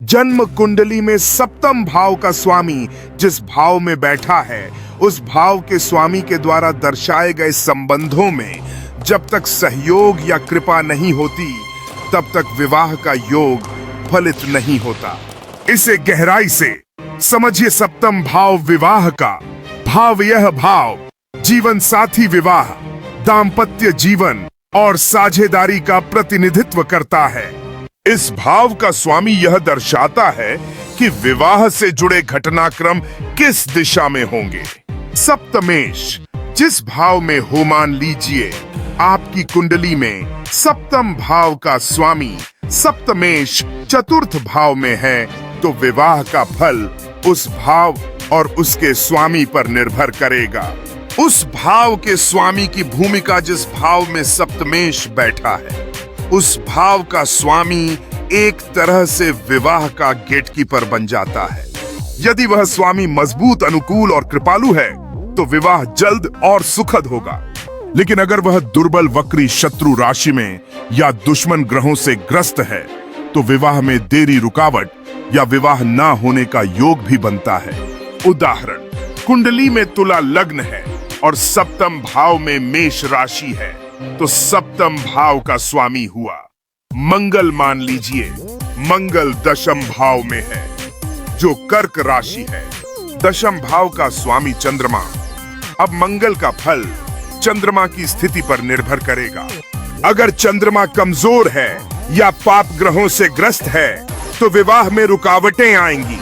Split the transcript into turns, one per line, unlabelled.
जन्म कुंडली में सप्तम भाव का स्वामी जिस भाव में बैठा है, उस भाव के स्वामी के द्वारा दर्शाए गए संबंधों में जब तक सहयोग या कृपा नहीं होती, तब तक विवाह का योग फलित नहीं होता। इसे गहराई से समझिए। सप्तम भाव विवाह का भाव, यह भाव जीवन साथी विवाह, दाम्पत्य जीवन और साझेदारी का प्रतिनिधित्व करता है। इस भाव का स्वामी यह दर्शाता है कि विवाह से जुड़े घटनाक्रम किस दिशा में होंगे। सप्तमेश जिस भाव में हो, मान लीजिए आपकी कुंडली में सप्तम भाव का स्वामी सप्तमेश चतुर्थ भाव में है, तो विवाह का फल उस भाव और उसके स्वामी पर निर्भर करेगा। उस भाव के स्वामी की भूमिका जिस भाव में सप्तमेश बैठा है, उस भाव का स्वामी एक तरह से विवाह का गेटकीपर बन जाता है। यदि वह स्वामी मजबूत, अनुकूल और कृपालु है, तो विवाह जल्द और सुखद होगा। लेकिन अगर वह दुर्बल, वक्री, शत्रु राशि में या दुश्मन ग्रहों से ग्रस्त है, तो विवाह में देरी, रुकावट या विवाह ना होने का योग भी बनता है। उदाहरण, कुंडली में तुला लग्न है और सप्तम भाव में मेष राशि है, तो सप्तम भाव का स्वामी हुआ मंगल। मान लीजिए मंगल दशम भाव में है, जो कर्क राशि है। दशम भाव का स्वामी चंद्रमा। अब मंगल का फल चंद्रमा की स्थिति पर निर्भर करेगा। अगर चंद्रमा कमजोर है या पाप ग्रहों से ग्रस्त है, तो विवाह में रुकावटें आएंगी।